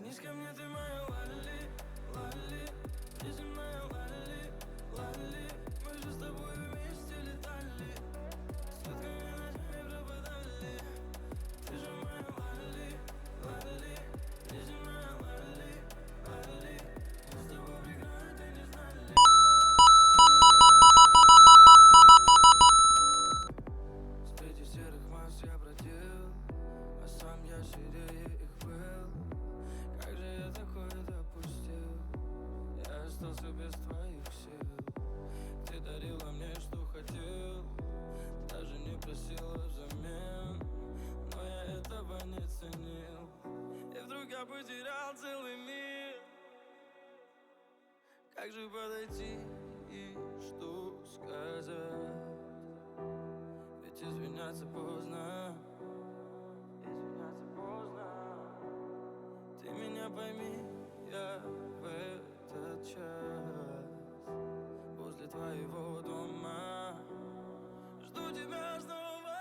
Вернись ко мне, ты моя Лали, Лали, неземная Лали, Лали. Мы же с тобой вместе летали, сутками ночами пропадали. Ты же моя Лали, Лали, неземная Лали, Лали. Мы с тобой прекрасно не знали. Среди серых масс я бродил, а сам я серее их был. Как же я такое допустил? Я остался без твоих сил. Ты дарила мне, что хотел, даже не просила взамен, но я этого не ценил. И вдруг я потерял целый мир. Как же подойти и что сказать? Ведь извиняться поздно, извиняться поздно. Ты меня пойми, я в этот час возле твоего дома жду тебя снова.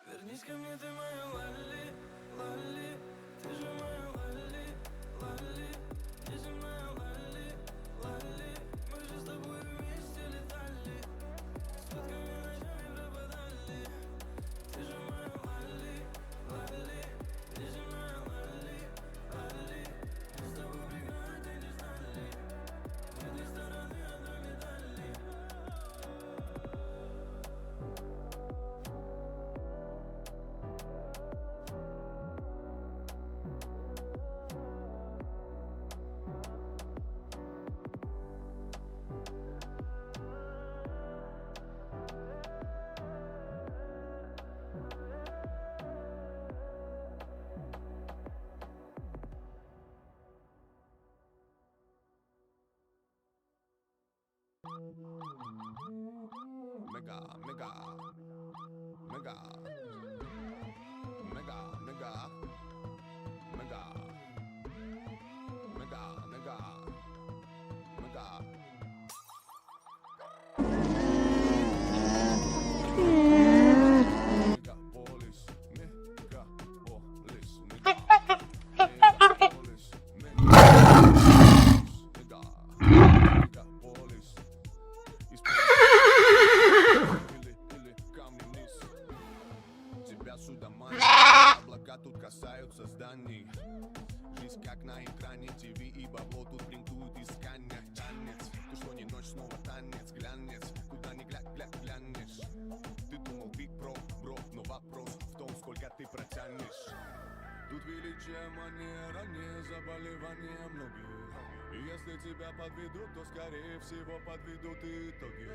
Вернись ко мне, ты моя Лали, Лали. Ты же моя Лали, Лали, неземная Лали, Лали. Мы же с тобой вместе летали, сутками ночами пропадали. Ты же моя Лали, Лали, неземная Лали, Лали. Мы с тобой прекрасно не знали, мы две стороны одной медали. Mega, mega, mega, mega, mega, mega, mega, mega, mega. Megapolis, megapolis, megapolis, megapolis. Или камни вниз. Тебя сюда манит, облака тут касаются зданий. Жизнь как на экране ТВ и бабло тут принтуют искания. Танец, ты что не ночь, снова танец, глянец. Куда ни глянешь. Ты думал биг бро, но вопрос в том, сколько ты протянешь. Тут величие манера, не заболевание многих. И если тебя подведут, то скорее всего подведут итоги.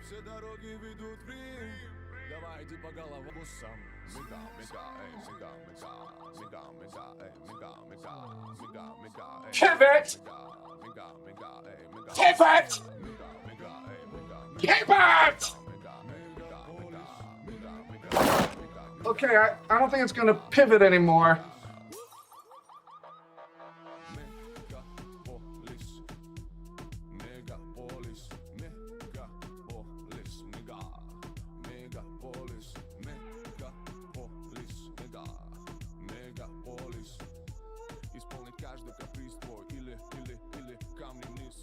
Все дороги ведут в Рим. Давайте по головам сам. Мега, мега, эй, мега, мега, мега, мега, эй, мега, мега, мега, мега, эй. Pivot! Мега, мега, эй, мега. Pivot! Мега, мега, эй, мега. Pivot! Мега, мега, мега, мега, мега, мега. Okay, I don't think it's gonna pivot anymore. Megapolis, megapolis, mega, megapolis, megapolis, mega, megapolis. Исполнить каждый каприз твой или камни вниз.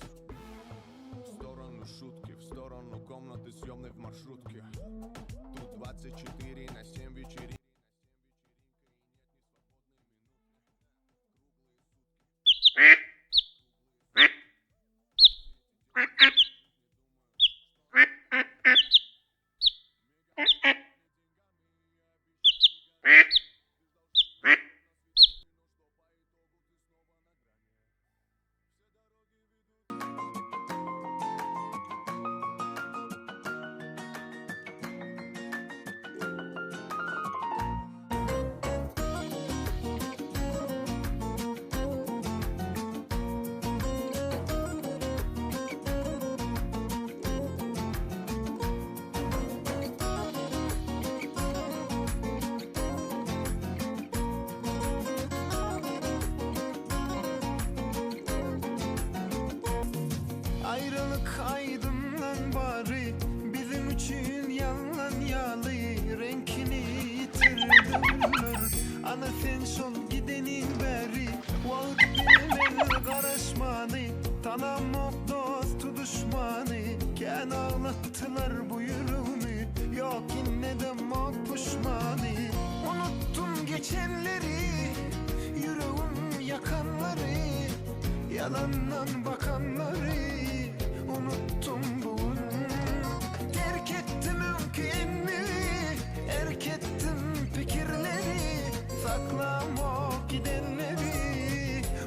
В сторону шутки, в сторону комнаты съемной в маршрутке. Тут 24/7 вечеринка. Ayrılık aydınlan bari, bizim için yalan yalı, renkini yitirdim. Ana sen sol git. ağlattılar bu yüreğimi. Yok yine de pişmanı. Unuttum geçenleri, yüreğim yakanları, yalandan bakanları. Unuttum bugün. Terk ettim ülkemi, erk ettim fikirleri, saklamak gidenleri.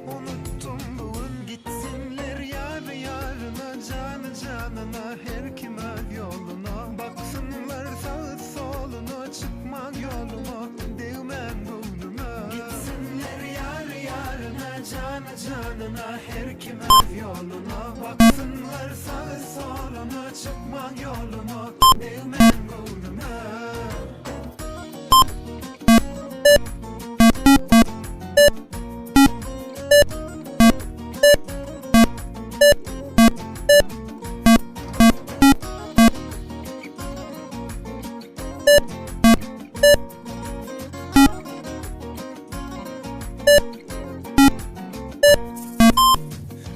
Unuttum bugün, gitsinler yar yarına, canı canına, her kim ev yoluna. Baksınlar sağı soluna, çıkma yoluma, değmen gönlüme. Gitsinler yar yarına, canı canına, her kim ev yoluna. Baksınlar sağı soluna, çıkma yoluma, değmen gönlüme.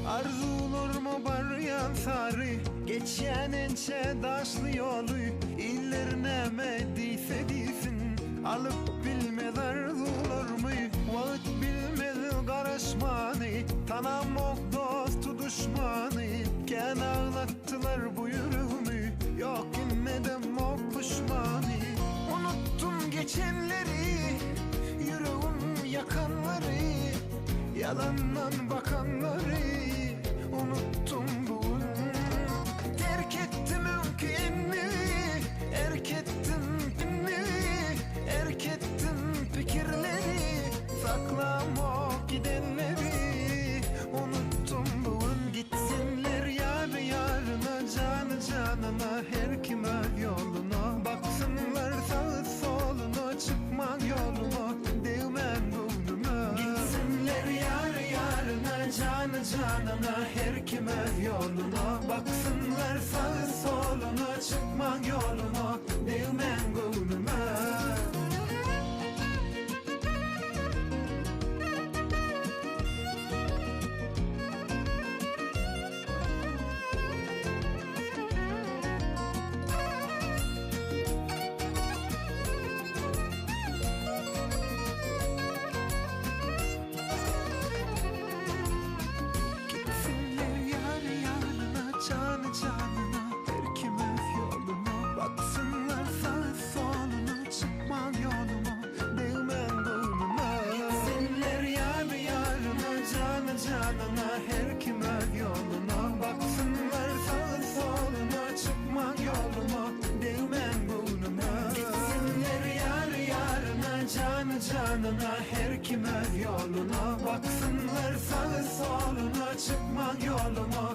Arzularıma barıyan sarı, geçen ençe daşlı yolu. İllerine mediyse değilsin, alıp bilmez arzularımı. Vakit bilmez karışmanı, tanımak dostu düşmanı. Ken ağlattılar bu yüreğimi, yok yine de pişmanı. Unuttum geçenleri, yüreğim yakanları, yalandan bakanları. Unuttum bugün. Terk ettim ülkemi, erk ettim dinleri, erk ettim fikirleri, saklamak gidenleri. Unuttum bugün, gitsinler yar yarına, canı canına, her kim ev yoluna. Baksınlar sağı soluna, çıkma yoluma, değmen gönlüme. Gitsinler yar yarına, canı canına, her kim ev yoluna. Baksınlar sağı soluna, çıkma yoluma, değmen gönlüme. Gitsinler yar yarına, canı canına, her kim ev yoluna. Baksınlar sağı soluna, çıkma yoluma, değmen gönlüme. Gitsinler yar yarına, canı canına, her kim ev yoluna. Baksınlar sağı soluna, çıkma yoluma, değmen gönlüme. Gitsinler yar yarına, canı canına, her kim ev yoluna. Baksınlar sağı soluna, çıkma yoluma,